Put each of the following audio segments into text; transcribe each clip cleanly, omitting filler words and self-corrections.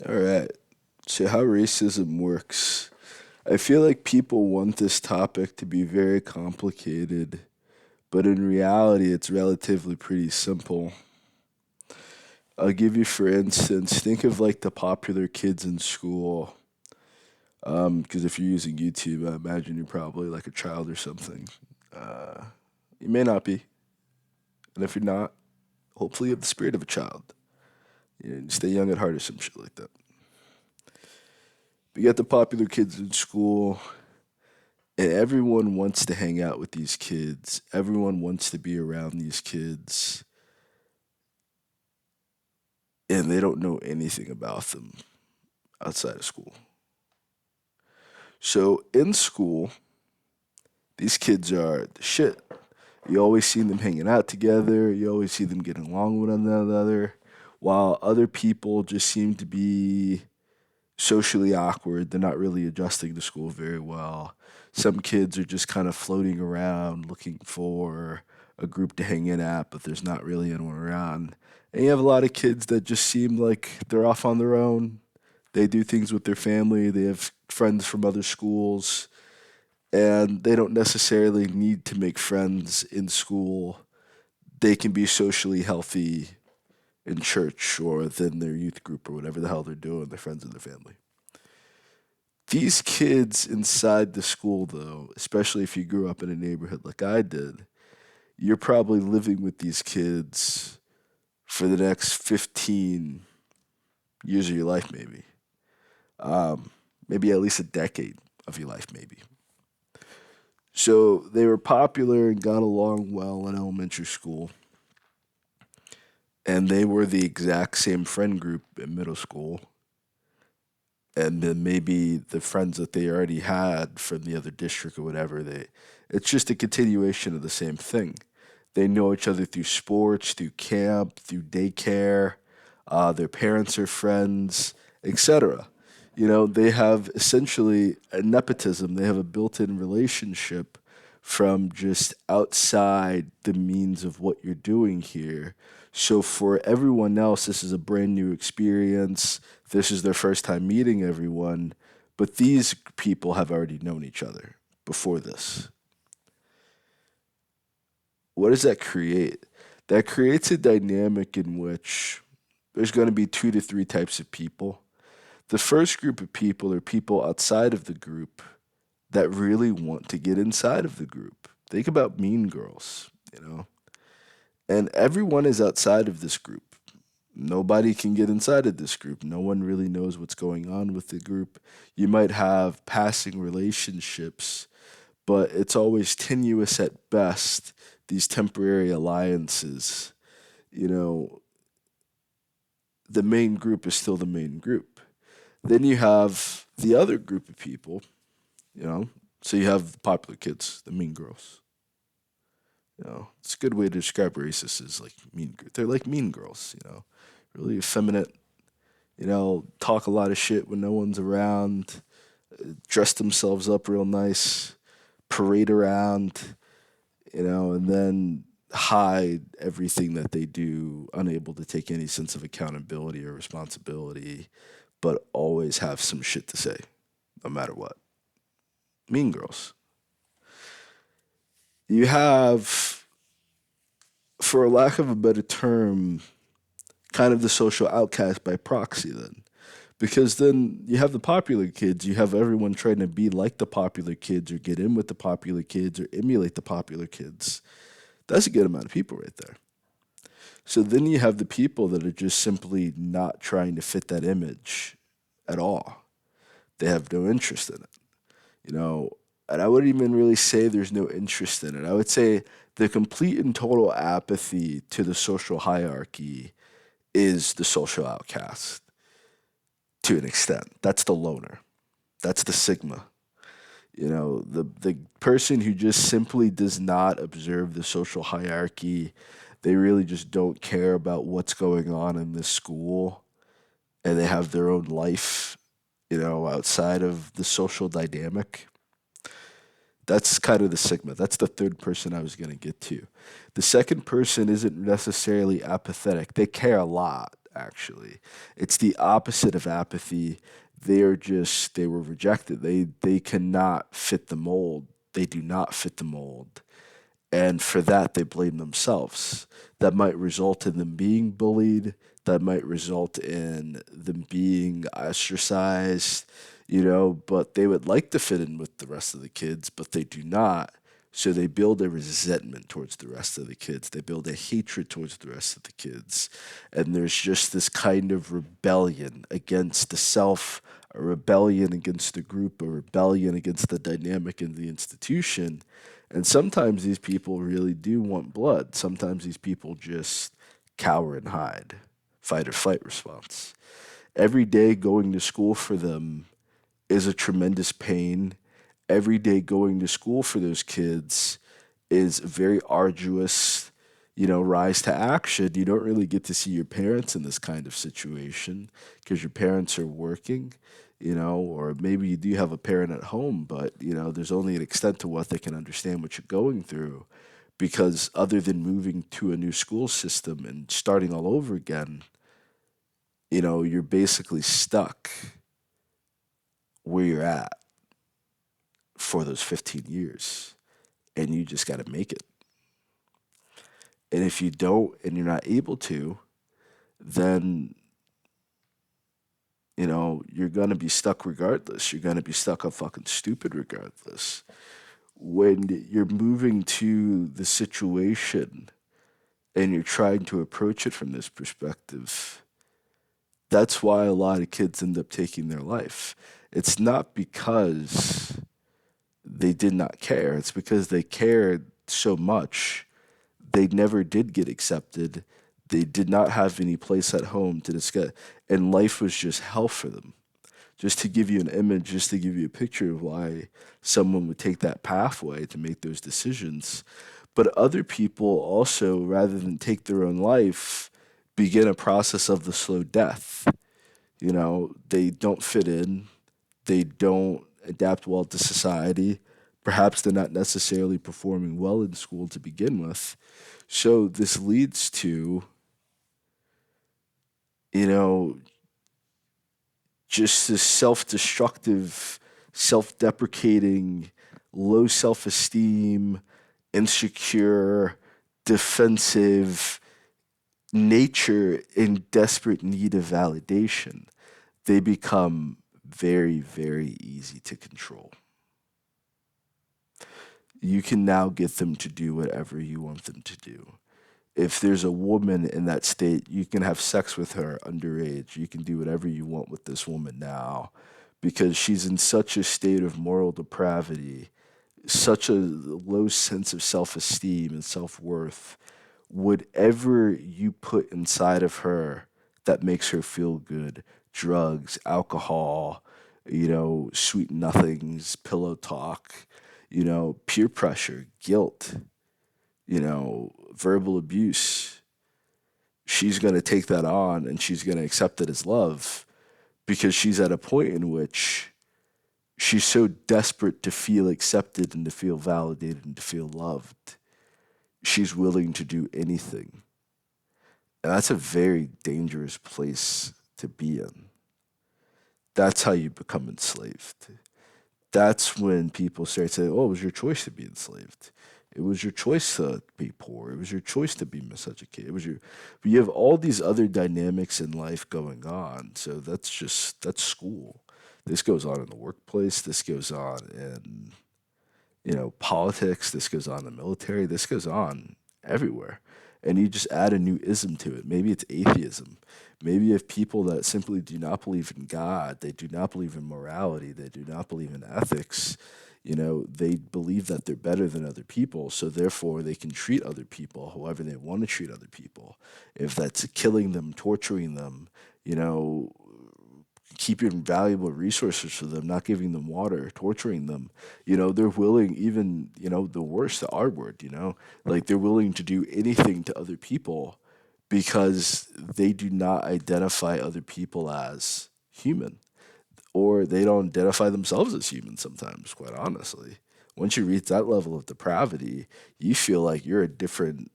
All right. So, how racism works. I feel like people want this topic to be very complicated, but in reality, it's relatively pretty simple. I'll give you, for instance, think of like the popular kids in school. Because if you're using YouTube, I imagine you're probably like a child or something. Uh, you may not be, and if you're not, hopefully you have the spirit of a child. You stay young at heart or some shit like that. We got the popular kids in school. And everyone wants to hang out with these kids. Everyone wants to be around these kids. And they don't know anything about them outside of school. So in school, these kids are the shit. You always see them hanging out together. You always see them getting along with one another. While other people just seem to be socially awkward. They're not really adjusting to school very well. Some kids are just kind of floating around looking for a group to hang in at, but there's not really anyone around. And you have a lot of kids that just seem like they're off on their own. They do things with their family, they have friends from other schools, and they don't necessarily need to make friends in school. They can be socially healthy in church or within their youth group or whatever the hell they're doing, their friends and their family. These kids inside the school, though, especially if you grew up in a neighborhood like I did, you're probably living with these kids for the next 15 years of your life, maybe. Um, Maybe at least a decade of your life, maybe. So they were popular and got along well in elementary school, and they were the exact same friend group in middle school. And then maybe the friends that they already had from the other district or whatever, it's just a continuation of the same thing. They know each other through sports, through camp, through daycare. Their parents are friends, etc. You know, they have essentially a nepotism. They have a built-in relationship from just outside the means of what you're doing here. So for everyone else, this is a brand new experience. This is their first time meeting everyone, but these people have already known each other before this. What does that create? That creates a dynamic in which there's going to be two to three types of people. The first group of people are people outside of the group that really want to get inside of the group. Think about Mean Girls, you know? And everyone is outside of this group. Nobody can get inside of this group. No one really knows what's going on with the group. You might have passing relationships, but it's always tenuous at best, these temporary alliances. You know, the main group is still the main group. Then you have the other group of people, you know, so you have the popular kids, the mean girls. You know, it's a good way to describe racists is like they're like mean girls, you know, really effeminate, you know, talk a lot of shit when no one's around, dress themselves up real nice, parade around, you know, and then hide everything that they do, unable to take any sense of accountability or responsibility, but always have some shit to say, no matter what. Mean girls. You have, for lack of a better term, kind of the social outcast by proxy then. Because then you have the popular kids, you have everyone trying to be like the popular kids or get in with the popular kids or emulate the popular kids. That's a good amount of people right there. So then you have the people that are just simply not trying to fit that image at all. They have no interest in it, you know. And I wouldn't even really say there's no interest in it. I would say the complete and total apathy to the social hierarchy is the social outcast to an extent. That's the loner. That's the sigma. You know, the person who just simply does not observe the social hierarchy. They really just don't care about what's going on in this school and they have their own life, you know, outside of the social dynamic. That's kind of the sigma. That's the third person I was going to get to. The second person isn't necessarily apathetic. They care a lot, actually. It's the opposite of apathy. They were rejected. They cannot fit the mold. They do not fit the mold. And for that, they blame themselves. That might result in them being bullied. That might result in them being ostracized, but they would like to fit in with the rest of the kids, but they do not. So they build a resentment towards the rest of the kids. They build a hatred towards the rest of the kids. And there's just this kind of rebellion against the self, a rebellion against the group, a rebellion against the dynamic in the institution. And sometimes these people really do want blood. Sometimes these people just cower and hide, fight or flight response. Every day going to school for them is a tremendous pain. Every day going to school for those kids is very arduous, rise to action. You don't really get to see your parents in this kind of situation because your parents are working, or maybe you do have a parent at home, but, there's only an extent to what they can understand what you're going through because other than moving to a new school system and starting all over again, you're basically stuck where you're at for those 15 years and you just got to make it. And if you don't and you're not able to, then, you're going to be stuck regardless. You're going to be stuck on fucking stupid regardless. When you're moving to the situation and you're trying to approach it from this perspective, that's why a lot of kids end up taking their life. It's not because they did not care, it's because they cared so much they never did get accepted. They did not have any place at home to discuss, and life was just hell for them. Just to give you an image, just to give you a picture of why someone would take that pathway to make those decisions. But other people also, rather than take their own life, begin a process of the slow death. They don't fit in, they don't adapt well to society. Perhaps they're not necessarily performing well in school to begin with. So this leads to, you know, just this self destructive, self deprecating, low self esteem, insecure, defensive nature in desperate need of validation. They become very, very easy to control. You can now get them to do whatever you want them to do. If there's a woman in that state, you can have sex with her underage. You can do whatever you want with this woman now because she's in such a state of moral depravity, such a low sense of self esteem and self worth. Whatever you put inside of her that makes her feel good, drugs, alcohol, sweet nothings, pillow talk, peer pressure, guilt, verbal abuse, she's going to take that on and she's going to accept it as love because she's at a point in which she's so desperate to feel accepted and to feel validated and to feel loved. She's willing to do anything. And that's a very dangerous place to be in. That's how you become enslaved. That's when people start saying, oh, it was your choice to be enslaved. It was your choice to be poor. It was your choice to be miseducated. But you have all these other dynamics in life going on. So that's school. This goes on in the workplace. This goes on in, politics. This goes on in the military. This goes on everywhere. And you just add a new ism to it. Maybe it's atheism. Maybe you have people that simply do not believe in God, they do not believe in morality, they do not believe in ethics. They believe that they're better than other people, so therefore they can treat other people however they want to treat other people. If that's killing them, torturing them, keeping valuable resources for them, not giving them water, torturing them. They're willing, even, the worst, the R word, like they're willing to do anything to other people because they do not identify other people as human or they don't identify themselves as human sometimes, quite honestly. Once you reach that level of depravity, you feel like you're a different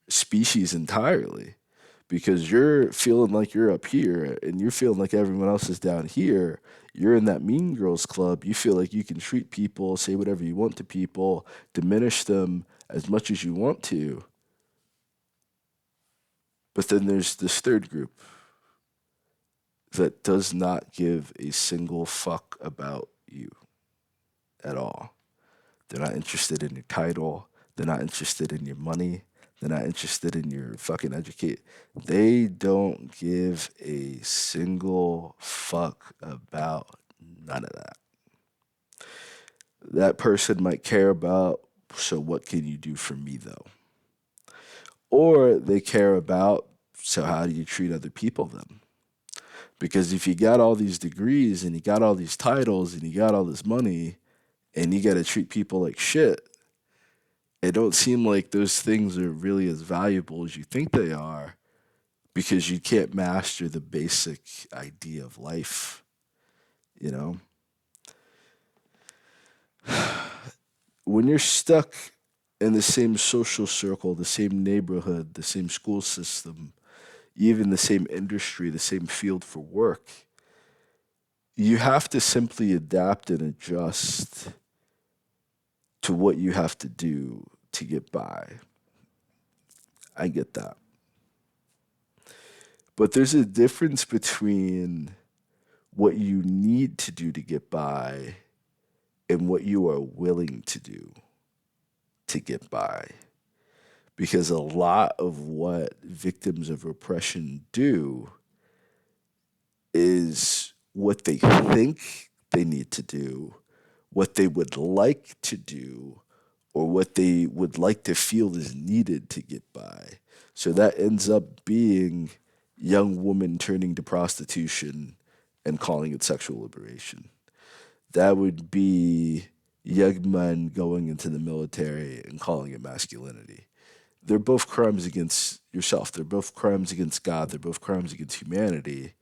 species entirely because you're feeling like you're up here and you're feeling like everyone else is down here. You're in that mean girls club. You feel like you can treat people, say whatever you want to people, diminish them as much as you want to. But then there's this third group that does not give a single fuck about you at all. They're not interested in your title. They're not interested in your money. They're not interested in your fucking educate. They don't give a single fuck about none of that. That person might care about, so what can you do for me though? Or they care about, so how do you treat other people then? Because if you got all these degrees and you got all these titles and you got all this money and you got to treat people like shit, it don't seem like those things are really as valuable as you think they are because you can't master the basic idea of life, you know? When you're stuck in the same social circle, the same neighborhood, the same school system, even the same industry, the same field for work, you have to simply adapt and adjust to what you have to do to get by. I get that. But there's a difference between what you need to do to get by and what you are willing to do to get by. Because a lot of what victims of oppression do is what they think they need to do, what they would like to do, or what they would like to feel is needed to get by. So that ends up being young women turning to prostitution and calling it sexual liberation. That would be young men going into the military and calling it masculinity. They're both crimes against yourself. They're both crimes against God. They're both crimes against humanity.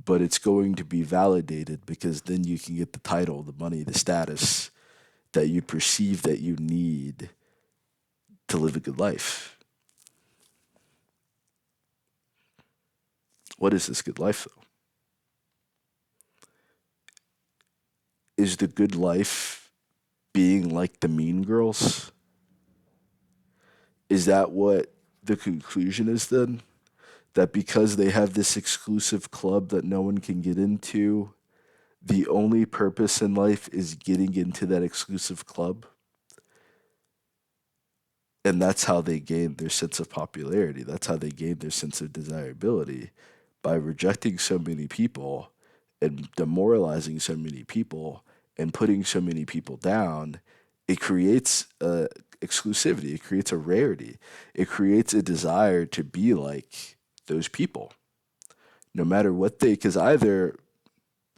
But it's going to be validated because then you can get the title, the money, the status that you perceive that you need to live a good life. What is this good life, though? Is the good life being like the mean girls? Is that what the conclusion is then? That because they have this exclusive club that no one can get into, the only purpose in life is getting into that exclusive club? And that's how they gain their sense of popularity. That's how they gain their sense of desirability by rejecting so many people and demoralizing so many people and putting so many people down. It creates a exclusivity. It creates a rarity. It creates a desire to be like those people, no matter what they. Because either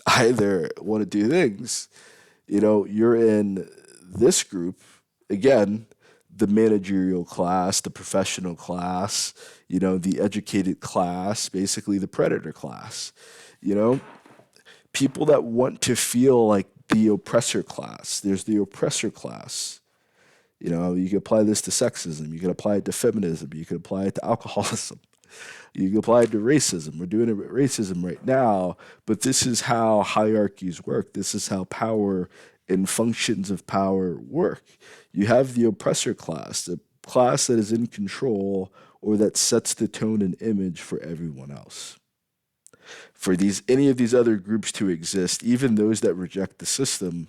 want to do things. You're in this group, again, the managerial class, the professional class, the educated class, basically the predator class. You know, people that want to feel like the oppressor class. There's the oppressor class. You can apply this to sexism, you can apply it to feminism, you can apply it to alcoholism. You can apply it to racism. We're doing it with racism right now, but this is how hierarchies work. This is how power and functions of power work. You have the oppressor class, the class that is in control or that sets the tone and image for everyone else. For any of these other groups to exist, even those that reject the system,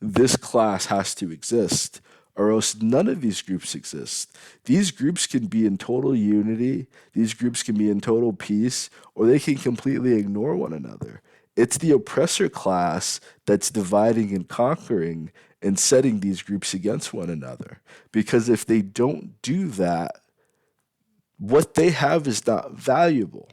this class has to exist, or else none of these groups exist. These groups can be in total unity, these groups can be in total peace, or they can completely ignore one another. It's the oppressor class that's dividing and conquering and setting these groups against one another. Because if they don't do that, what they have is not valuable.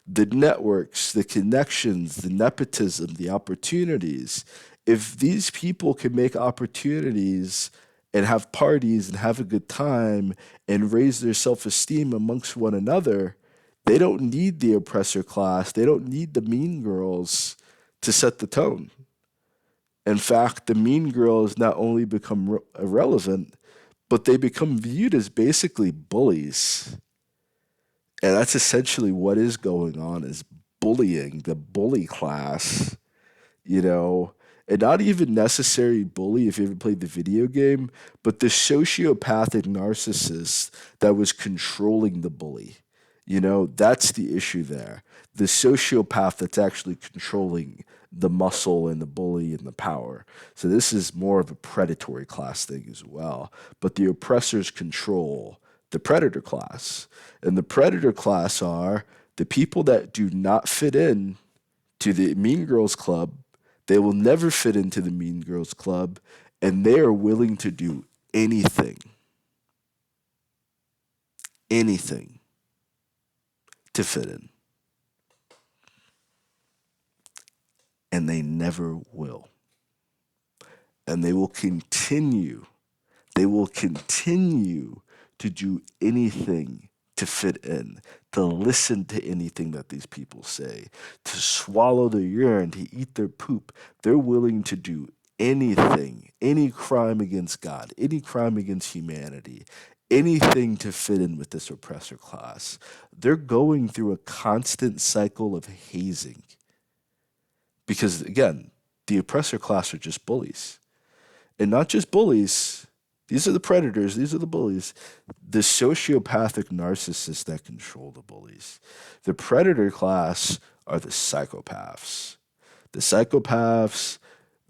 The networks, the connections, the nepotism, the opportunities. If these people can make opportunities and have parties and have a good time and raise their self esteem amongst one another, they don't need the oppressor class. They don't need the mean girls to set the tone. In fact, the mean girls not only become irrelevant, but they become viewed as basically bullies. And that's essentially what is going on is bullying, the bully class, you know, and not even necessary bully if you ever played the video game, but the sociopathic narcissist that was controlling the bully. That's the issue there. The sociopath that's actually controlling the muscle and the bully and the power. So this is more of a predatory class thing as well. But the oppressors control the predator class. And the predator class are the people that do not fit in to the Mean Girls Club. They will never fit into the Mean Girls Club, and they are willing to do anything to fit in. And they never will. And they will continue to do anything to fit in, to listen to anything that these people say, to swallow their urine, to eat their poop. They're willing to do anything, any crime against God, any crime against humanity, anything to fit in with this oppressor class. They're going through a constant cycle of hazing because, again, the oppressor class are just bullies. And not just bullies, these are the predators, these are the bullies. The sociopathic narcissists that control the bullies. The predator class are the psychopaths. The psychopaths,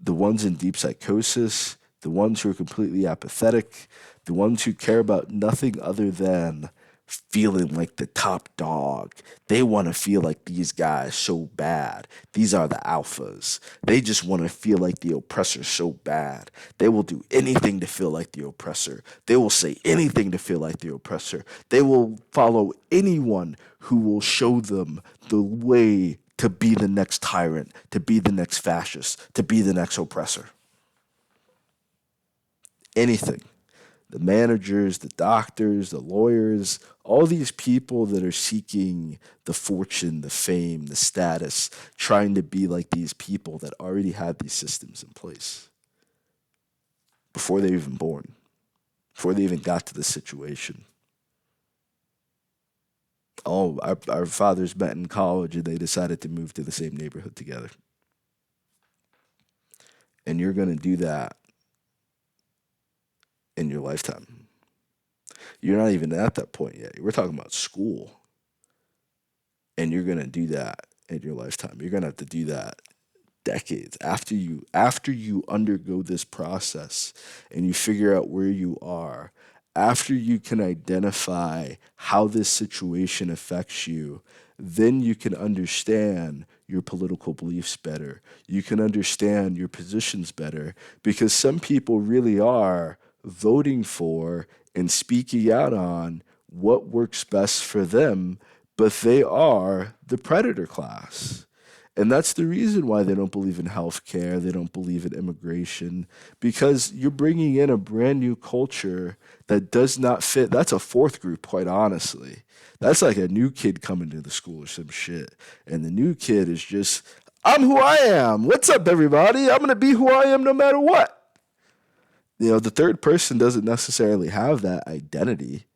the ones in deep psychosis, the ones who are completely apathetic, the ones who care about nothing other than feeling like the top dog. They want to feel like these guys so bad. These are the alphas. They just want to feel like the oppressor so bad. They will do anything to feel like the oppressor. They will say anything to feel like the oppressor. They will follow anyone who will show them the way to be the next tyrant, to be the next fascist, to be the next oppressor. Anything. The managers, the doctors, the lawyers, all these people that are seeking the fortune, the fame, the status, trying to be like these people that already had these systems in place before they were even born, before they even got to the situation. Oh, our fathers met in college and they decided to move to the same neighborhood together. And you're going to do that in your lifetime. You're not even at that point yet. We're talking about school. And you're going to do that in your lifetime. You're going to have to do that decades after you undergo this process and you figure out where you are, after you can identify how this situation affects you, then you can understand your political beliefs better. You can understand your positions better because some people really are voting for and speaking out on what works best for them, but they are the predator class. And that's the reason why they don't believe in healthcare, they don't believe in immigration, because you're bringing in a brand new culture that does not fit. That's a fourth group, quite honestly. That's like a new kid coming to the school or some shit. And the new kid is just, I'm who I am. What's up, everybody? I'm going to be who I am no matter what. The third person doesn't necessarily have that identity.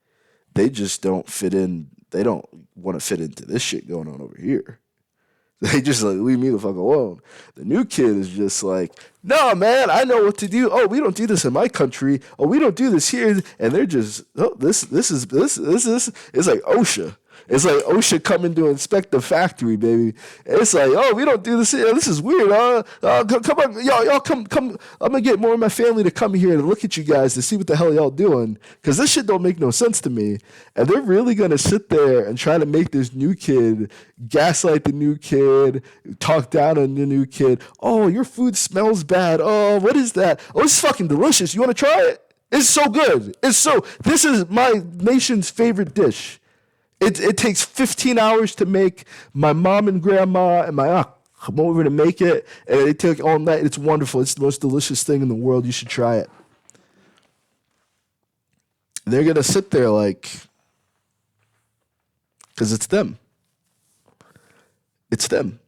They just don't fit in. They don't want to fit into this shit going on over here. They just like, leave me the fuck alone. The new kid is just like, no, man, I know what to do. Oh, we don't do this in my country. Oh, we don't do this here. And they're just, oh, this is it's like OSHA. It's like OSHA coming to inspect the factory, baby. It's like, oh, we don't do this here. This is weird. Come on, y'all come. I'm gonna get more of my family to come here and look at you guys to see what the hell y'all doing, because this shit don't make no sense to me. And they're really gonna sit there and try to make this new kid gaslight the new kid, talk down on the new kid. Oh, your food smells bad. Oh, what is that? Oh, it's fucking delicious. You want to try it? It's so good. This is my nation's favorite dish. It takes 15 hours to make. My mom and grandma and my aunt come over to make it, and it took all night. It's wonderful. It's the most delicious thing in the world. You should try it. They're going to sit there like, because it's them. It's them.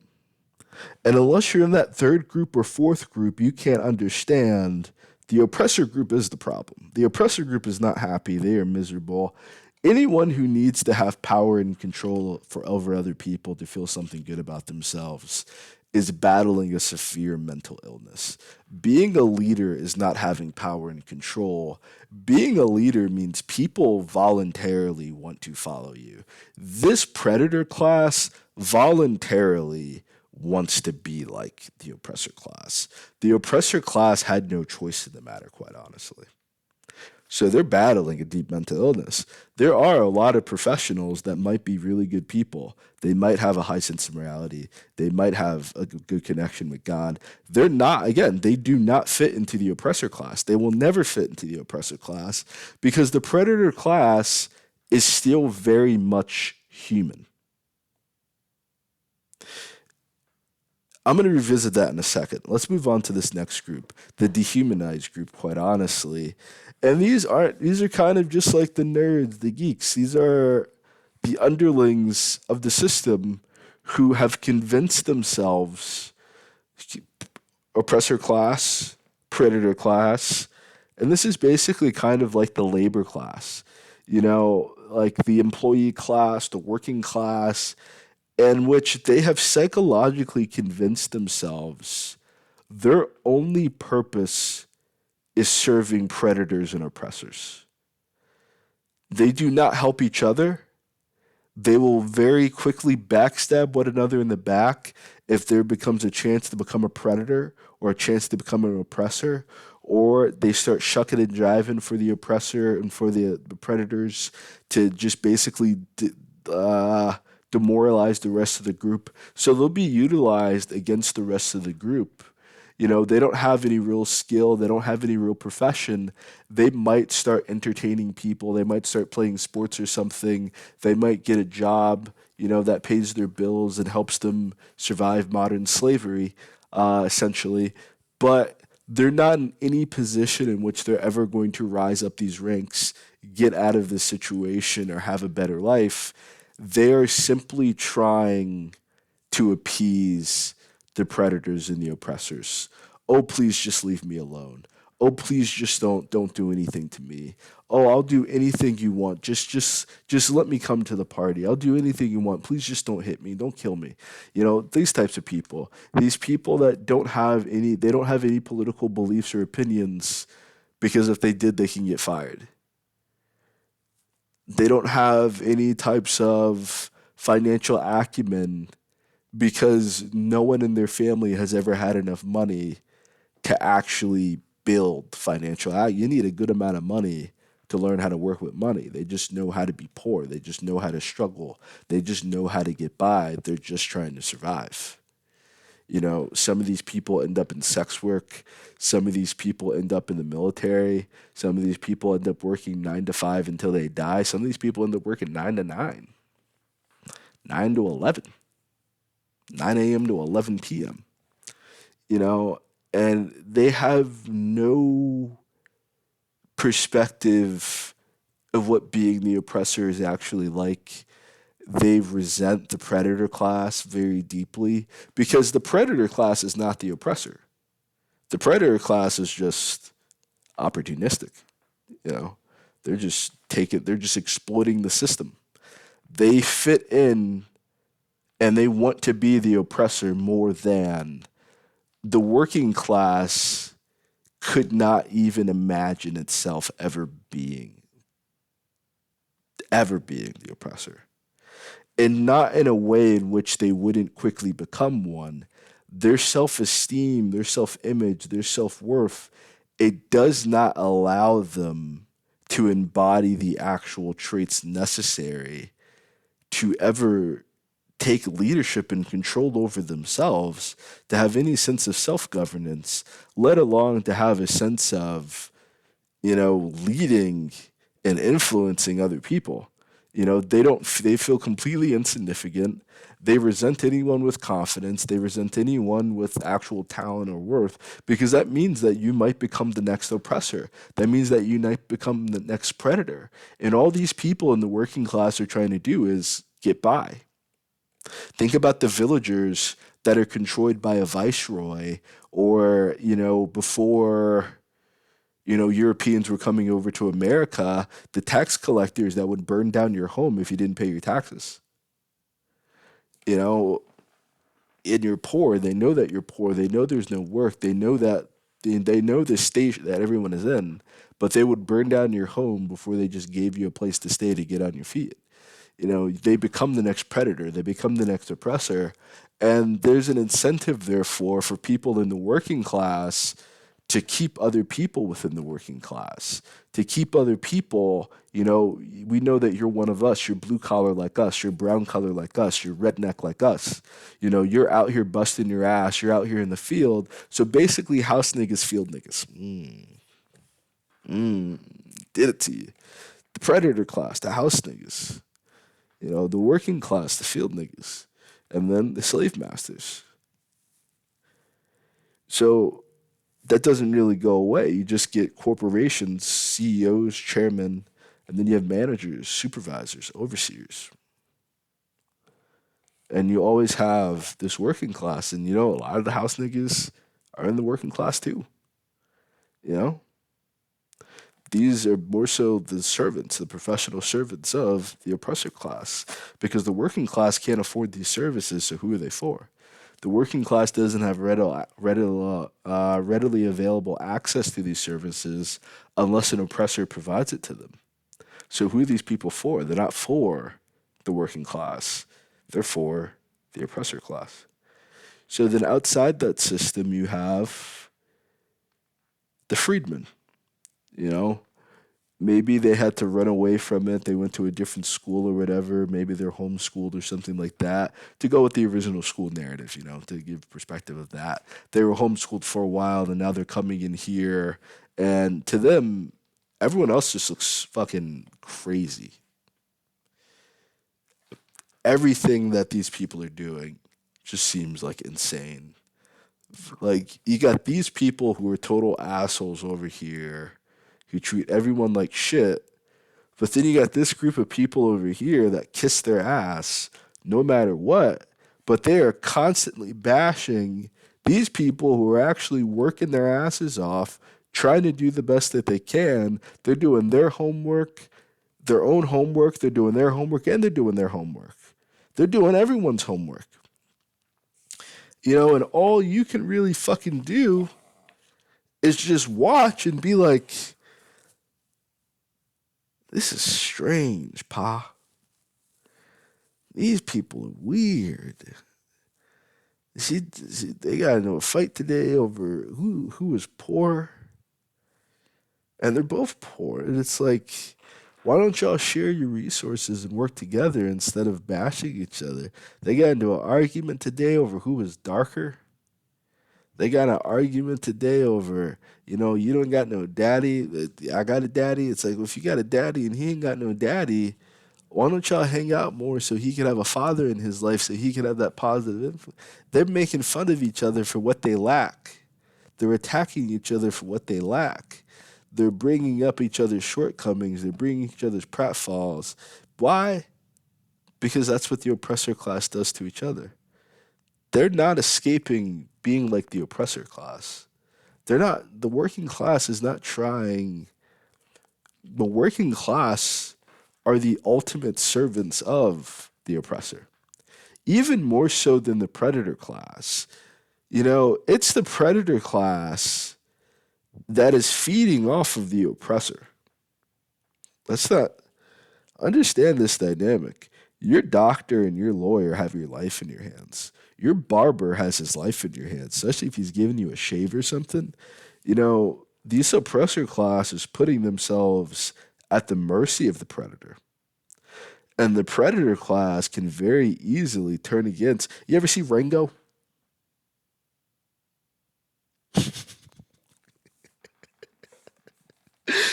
And unless you're in that third group or fourth group, you can't understand. The oppressor group is the problem. The oppressor group is not happy. They are miserable. Anyone who needs to have power and control for over other people to feel something good about themselves is battling a severe mental illness. Being a leader is not having power and control. Being a leader means people voluntarily want to follow you. This predator class voluntarily wants to be like the oppressor class. The oppressor class had no choice in the matter, quite honestly. So they're battling a deep mental illness. There are a lot of professionals that might be really good people. They might have a high sense of morality. They might have a good connection with God. They're not, again, they do not fit into the oppressor class. They will never fit into the oppressor class because the predator class is still very much human. I'm going to revisit that in a second. Let's move on to this next group, the dehumanized group, quite honestly. And these are kind of just like the nerds, the geeks. These are the underlings of the system who have convinced themselves oppressor class, predator class, and this is basically kind of like the labor class. Like the employee class, the working class, in which they have psychologically convinced themselves their only purpose is serving predators and oppressors. They do not help each other. They will very quickly backstab one another in the back if there becomes a chance to become a predator or a chance to become an oppressor, or they start shucking and jiving for the oppressor and for the predators to just basically uh, demoralize the rest of the group. So they'll be utilized against the rest of the group. They don't have any real skill, they don't have any real profession. They might start entertaining people, they might start playing sports or something, they might get a job, that pays their bills and helps them survive modern slavery, essentially. But they're not in any position in which they're ever going to rise up these ranks, get out of this situation, or have a better life. They are simply trying to appease the predators and the oppressors. Oh, please just leave me alone. Oh, please just don't do anything to me. Oh, I'll do anything you want. Just let me come to the party. I'll do anything you want. Please just don't hit me. Don't kill me. These types of people. These people that don't have any political beliefs or opinions because if they did they can get fired. They don't have any types of financial acumen because no one in their family has ever had enough money to actually build you need a good amount of money to learn how to work with money. They just know how to be poor. They just know how to struggle. They just know how to get by. They're just trying to survive. Some of these people end up in sex work. Some of these people end up in the military. Some of these people end up working 9 to 5 until they die. Some of these people end up working 9 to 9, 9 to 11, 9 a.m. to 11 p.m. you know, and they have no perspective of what being the oppressor is actually like. They resent the predator class very deeply because the predator class is not the oppressor. The predator class is just opportunistic. You know, they're just exploiting the system. They fit in and they want to be the oppressor more than the working class could not even imagine itself ever being the oppressor, and not in a way in which they wouldn't quickly become one. Their self-esteem, their self-image, their self-worth, it does not allow them to embody the actual traits necessary to ever take leadership and control over themselves, to have any sense of self-governance, let alone to have a sense of, leading and influencing other people. They feel completely insignificant. They resent anyone with confidence. They resent anyone with actual talent or worth because that means that you might become the next oppressor. That means that you might become the next predator. And all these people in the working class are trying to do is get by. Think about the villagers that are controlled by a viceroy or, before Europeans were coming over to America, the tax collectors that would burn down your home if you didn't pay your taxes. You know, and you're poor. They know that you're poor. They know there's no work. They know that they know the state that everyone is in, but they would burn down your home before they just gave you a place to stay to get on your feet. They become the next predator. They become the next oppressor, and there's an incentive, therefore, for people in the working class to keep other people within the working class, to keep other people, we know that you're one of us, you're blue collar like us, you're brown collar like us, you're redneck like us. You're out here busting your ass, you're out here in the field. So basically, house niggas, field niggas. Did it to you. The predator class, the house niggas, the working class, the field niggas, and then the slave masters. So that doesn't really go away. You just get corporations, CEOs, chairmen, and then you have managers, supervisors, overseers. And you always have this working class. And a lot of the house niggas are in the working class too. You know? These are more so the servants, the professional servants of the oppressor class, because the working class can't afford these services, so who are they for? The working class doesn't have readily available access to these services unless an oppressor provides it to them. So who are these people for? They're not for the working class. They're for the oppressor class. So then outside that system, you have the freedmen. You know, maybe they had to run away from it. They went to a different school or whatever. Maybe they're homeschooled or something like that to go with the original school narrative, to give perspective of that. They were homeschooled for a while and now they're coming in here. And to them, everyone else just looks fucking crazy. Everything that these people are doing just seems like insane. Like, you got these people who are total assholes over here who treat everyone like shit. But then you got this group of people over here that kiss their ass no matter what. But they are constantly bashing these people who are actually working their asses off, trying to do the best that they can. They're doing their homework, their own homework. They're doing their homework and they're doing their homework. They're doing everyone's homework. And all you can really fucking do is just watch and be like, this is strange, pa. These people are weird. See, they got into a fight today over who is poor, and they're both poor. And it's like, why don't y'all share your resources and work together instead of bashing each other? They got into an argument today over who was darker. They got an argument today over, you don't got no daddy. I got a daddy. It's like, well, if you got a daddy and he ain't got no daddy, why don't y'all hang out more so he can have a father in his life so he can have that positive influence? They're making fun of each other for what they lack. They're attacking each other for what they lack. They're bringing up each other's shortcomings. They're bringing each other's pratfalls. Why? Because that's what the oppressor class does to each other. They're not escaping being like the oppressor class. The working class is not trying. The working class are the ultimate servants of the oppressor, even more so than the predator class. It's the predator class that is feeding off of the oppressor. Let's not understand this dynamic. Your doctor and your lawyer have your life in your hands. Your barber has his life in your hands, especially if he's giving you a shave or something. This oppressor class is putting themselves at the mercy of the predator. And the predator class can very easily turn against. You ever see Rango?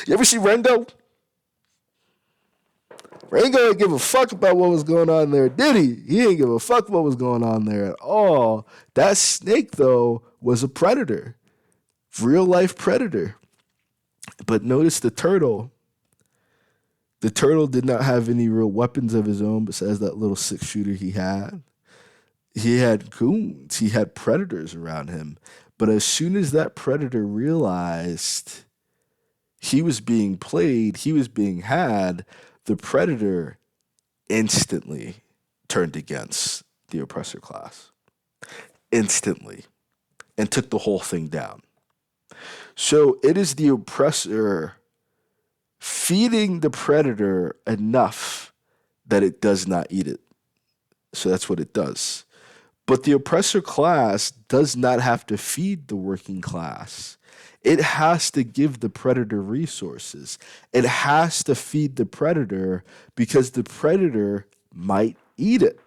You ever see Rango? Rango ain't give a fuck about what was going on there, did he? He ain't give a fuck what was going on there at all. That snake, though, was a predator. Real life predator. But notice the turtle. The turtle did not have any real weapons of his own besides that little 6-shooter he had. He had goons. He had predators around him. But as soon as that predator realized he was being played, he was being had, the predator instantly turned against the oppressor class. Instantly. And took the whole thing down. So it is the oppressor feeding the predator enough that it does not eat it. So that's what it does. But the oppressor class does not have to feed the working class. It has to give the predator resources. It has to feed the predator because the predator might eat it.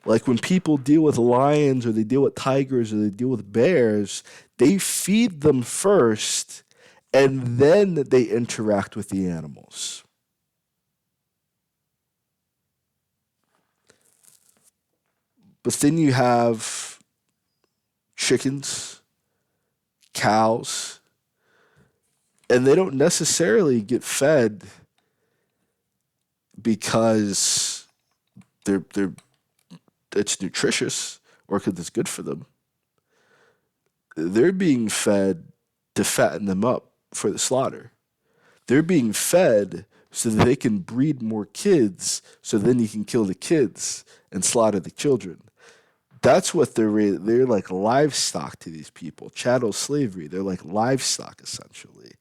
Like when people deal with lions or they deal with tigers or they deal with bears, they feed them first and then they interact with the animals. But then you have chickens, cows, and they don't necessarily get fed because they're it's nutritious or because it's good for them. They're being fed to fatten them up for the slaughter. They're being fed so that they can breed more kids so then you can kill the kids and slaughter the children. That's what they're like livestock to these people. Chattel slavery. They're like livestock essentially.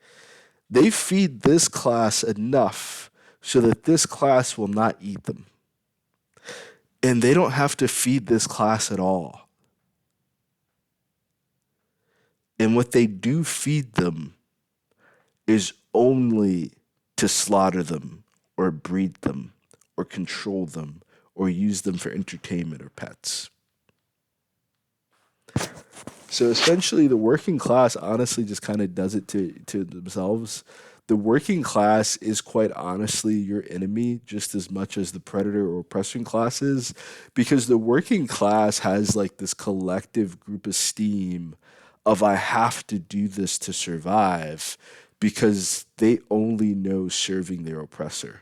They feed this class enough so that this class will not eat them. And they don't have to feed this class at all. And what they do feed them is only to slaughter them or breed them or control them or use them for entertainment or pets. So essentially, the working class honestly just kind of does it to themselves. The working class is quite honestly your enemy just as much as the predator or oppression class is, because the working class has like this collective group esteem of I have to do this to survive because they only know serving their oppressor.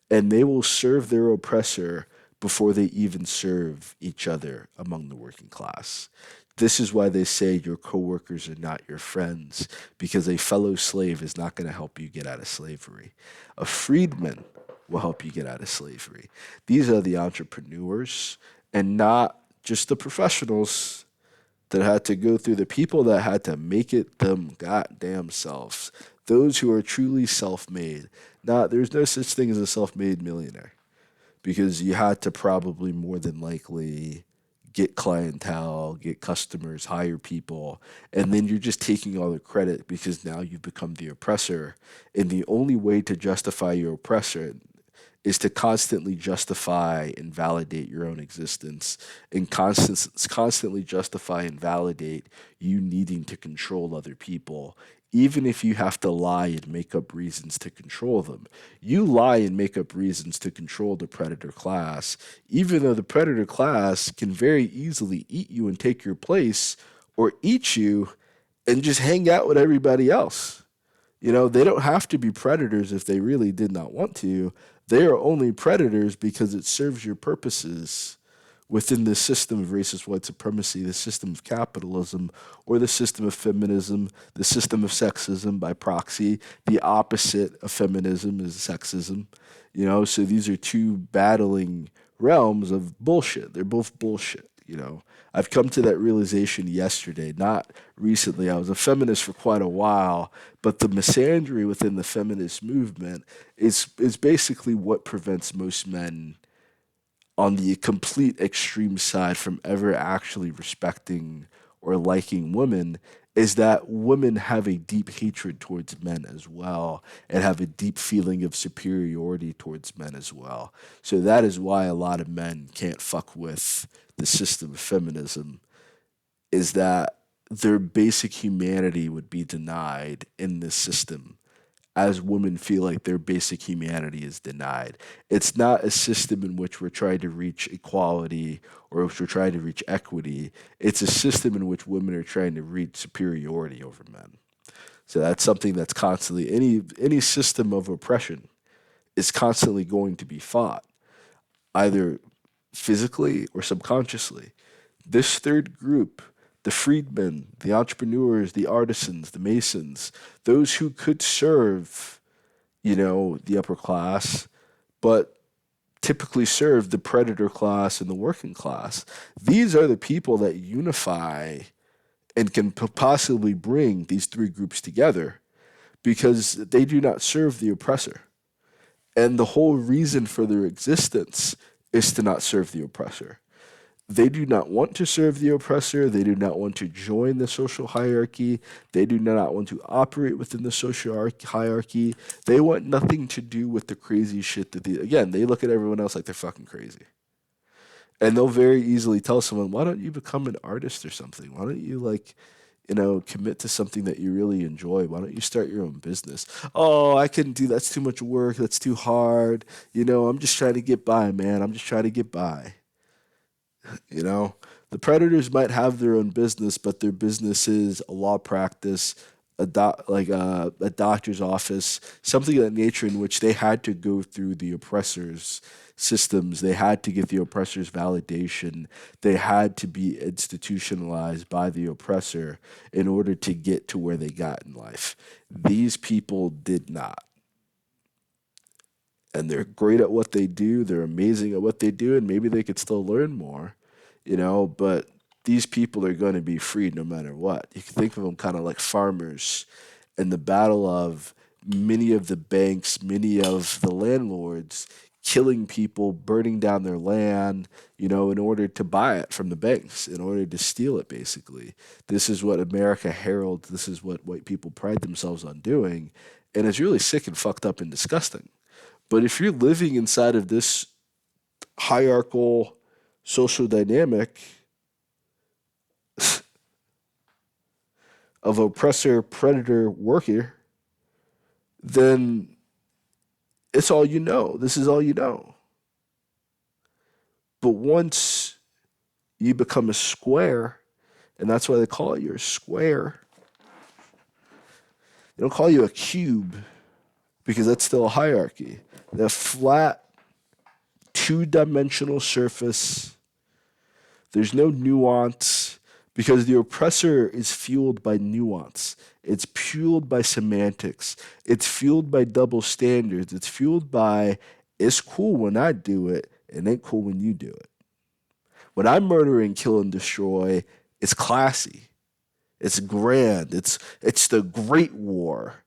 And they will serve their oppressor before they even serve each other among the working class. This is why they say your coworkers are not your friends, because a fellow slave is not going to help you get out of slavery. A freedman will help you get out of slavery. These are the entrepreneurs and not just the professionals that had to go through, the people that had to make it them goddamn selves. Those who are truly self-made. Not there's no such thing as a self-made millionaire because you had to probably more than likely get clientele, get customers, hire people, and then you're just taking all the credit because now you've become the oppressor. And the only way to justify your oppressor is to constantly justify and validate your own existence and constantly justify and validate you needing to control other people, even if you have to lie and make up reasons to control them. You lie and make up reasons to control the predator class, even though the predator class can very easily eat you and take your place or eat you and just hang out with everybody else. You know, they don't have to be predators if they really did not want to. They are only predators because it serves your purposes within the system of racist white supremacy, the system of capitalism, or the system of feminism, the system of sexism by proxy. The opposite of feminism is sexism. You know, so these are two battling realms of bullshit. They're both bullshit, you know. I've come to that realization yesterday, not recently. I was a feminist for quite a while, but the misandry within the feminist movement is basically what prevents most men on the complete extreme side from ever actually respecting or liking women, is that women have a deep hatred towards men as well and have a deep feeling of superiority towards men as well. So that is why a lot of men can't fuck with the system of feminism, is that their basic humanity would be denied in this system as women feel like their basic humanity is denied. It's not a system in which we're trying to reach equality or which we're trying to reach equity. It's a system in which women are trying to reach superiority over men. So that's something that's constantly any system of oppression is constantly going to be fought, either physically or subconsciously. This third group the freedmen, the entrepreneurs, the artisans, the masons, those who could serve, the upper class, but typically serve the predator class and the working class. These are the people that unify and can possibly bring these three groups together because they do not serve the oppressor. And the whole reason for their existence is to not serve the oppressor. They do not want to serve the oppressor. They do not want to join the social hierarchy. They do not want to operate within the social hierarchy. They want nothing to do with the crazy shit again, they look at everyone else like they're fucking crazy. And they'll very easily tell someone, why don't you become an artist or something? Why don't you, like, commit to something that you really enjoy? Why don't you start your own business? Oh, I couldn't do that's too much work. That's too hard. I'm just trying to get by, man. I'm just trying to get by. You know, the predators might have their own business, but their business is a law practice, a doctor's office, something of that nature in which they had to go through the oppressor's systems. They had to get the oppressor's validation. They had to be institutionalized by the oppressor in order to get to where they got in life. These people did not. And they're great at what they do. They're amazing at what they do, and maybe they could still learn more, but these people are going to be freed no matter what. You can think of them kind of like farmers in the battle of many of the banks, many of the landlords killing people, burning down their land, in order to buy it from the banks, in order to steal it, basically. This is what America heralds. This is what white people pride themselves on doing. And it's really sick and fucked up and disgusting. But if you're living inside of this hierarchical social dynamic of oppressor, predator, worker, then it's all you know. This is all you know. But once you become a square, and that's why they call it you're a square, they don't call you a cube because that's still a hierarchy. The flat, two-dimensional surface. There's no nuance because the oppressor is fueled by nuance. It's fueled by semantics. It's fueled by double standards. It's fueled by, it's cool when I do it, and ain't cool when you do it. When I murder and kill and destroy, it's classy. It's grand. It's the great war.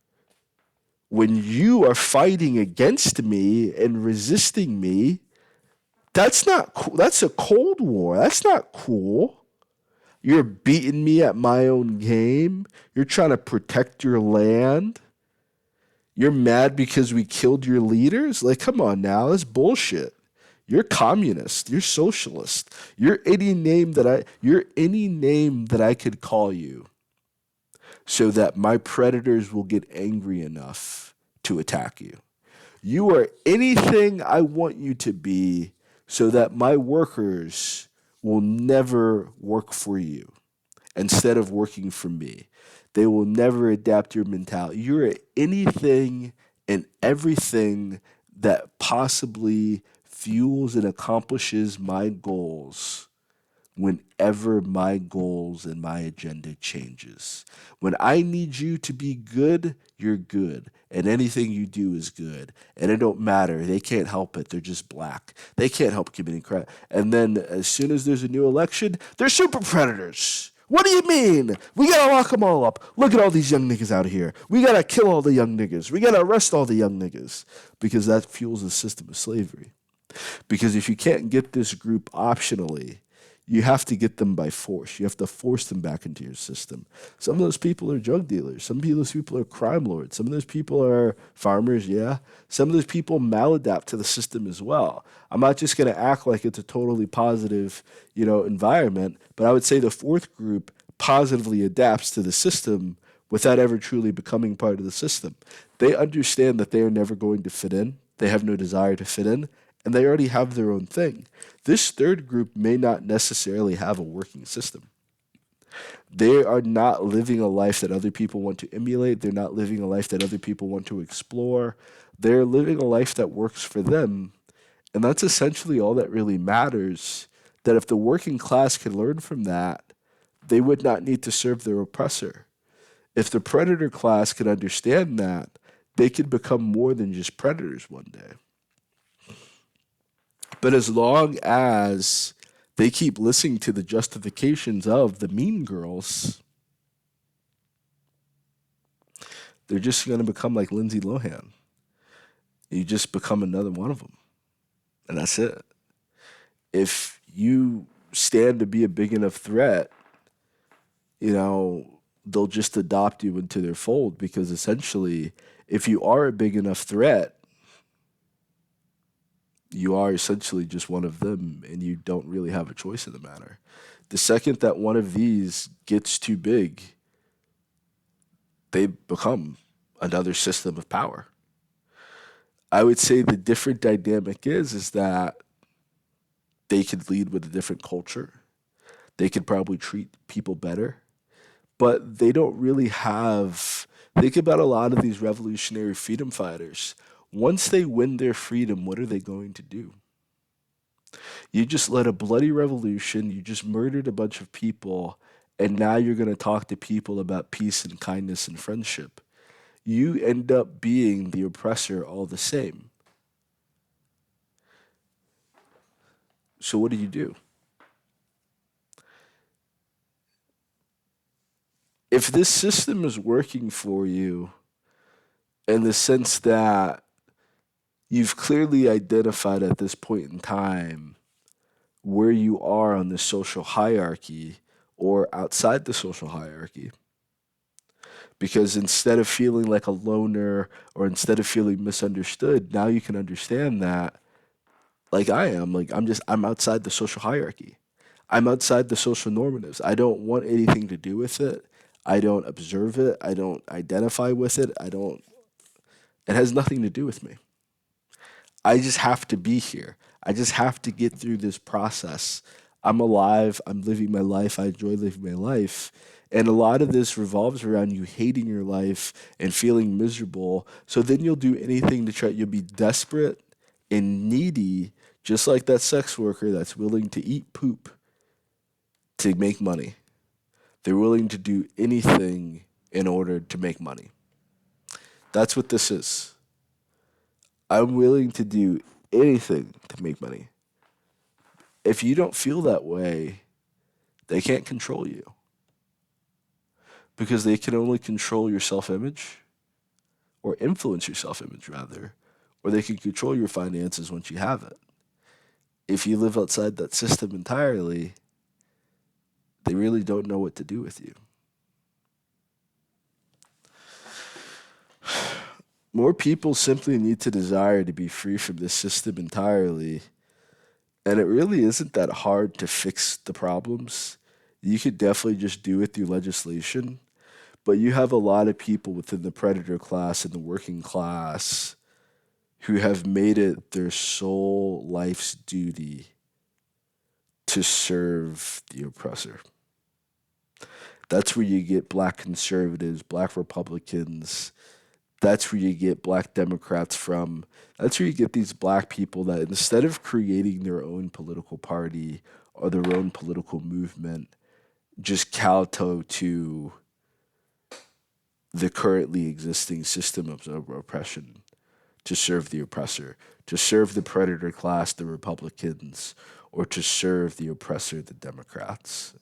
When you are fighting against me and resisting me, that's not cool. That's a cold war. That's not cool. You're beating me at my own game. You're trying to protect your land. You're mad because we killed your leaders? Like, come on now. That's bullshit. You're communist. You're socialist. You're any name that I could call you so that my predators will get angry enough to attack you. You are anything I want you to be so that my workers will never work for you instead of working for me. They will never adapt your mentality. You're anything and everything that possibly fuels and accomplishes my goals whenever my goals and my agenda changes. When I need you to be good, you're good. And anything you do is good. And it don't matter. They can't help it. They're just black. They can't help committing crime. And then as soon as there's a new election, they're super predators. What do you mean? We gotta lock them all up. Look at all these young niggas out here. We gotta kill all the young niggas. We gotta arrest all the young niggas. Because that fuels the system of slavery. Because if you can't get this group optionally, you have to get them by force. You have to force them back into your system. Some of those people are drug dealers. Some of those people are crime lords. Some of those people are farmers, yeah. Some of those people maladapt to the system as well. I'm not just going to act like it's a totally positive, environment, but I would say the fourth group positively adapts to the system without ever truly becoming part of the system. They understand that they are never going to fit in. They have no desire to fit in, and they already have their own thing. This third group may not necessarily have a working system. They are not living a life that other people want to emulate. They're not living a life that other people want to explore. They're living a life that works for them. And that's essentially all that really matters. That if the working class can learn from that, they would not need to serve their oppressor. If the predator class could understand that, they could become more than just predators one day. But as long as they keep listening to the justifications of the mean girls, they're just going to become like Lindsay Lohan. You just become another one of them. And that's it. If you stand to be a big enough threat, they'll just adopt you into their fold because essentially, if you are a big enough threat, you are essentially just one of them and you don't really have a choice in the matter. The second that one of these gets too big, they become another system of power. I would say the different dynamic is that they could lead with a different culture. They could probably treat people better, but they don't really have. Think about a lot of these revolutionary freedom fighters. Once they win their freedom, what are they going to do? You just led a bloody revolution, you just murdered a bunch of people, and now you're going to talk to people about peace and kindness and friendship. You end up being the oppressor all the same. So, what do? If this system is working for you in the sense that you've clearly identified at this point in time where you are on the social hierarchy or outside the social hierarchy, because instead of feeling like a loner or instead of feeling misunderstood, now you can understand that, like I am, like I'm outside the social hierarchy. I'm outside the social normatives. I don't want anything to do with it. I don't observe it. I don't identify with it. It has nothing to do with me. I just have to be here. I just have to get through this process. I'm alive. I'm living my life. I enjoy living my life. And a lot of this revolves around you hating your life and feeling miserable. So then you'll do anything to try, you'll be desperate and needy, just like that sex worker that's willing to eat poop to make money. They're willing to do anything in order to make money. That's what this is. I'm willing to do anything to make money. If you don't feel that way, they can't control you because they can only control your self image or influence your self image, rather, or they can control your finances once you have it. If you live outside that system entirely, they really don't know what to do with you. More people simply need to desire to be free from this system entirely. And it really isn't that hard to fix the problems. You could definitely just do it through legislation. But you have a lot of people within the predator class and the working class who have made it their sole life's duty to serve the oppressor. That's where you get black conservatives, black Republicans. That's where you get black Democrats from. That's where you get these black people that instead of creating their own political party or their own political movement, just kowtow to the currently existing system of oppression to serve the oppressor, to serve the predator class, the Republicans, or to serve the oppressor, the Democrats.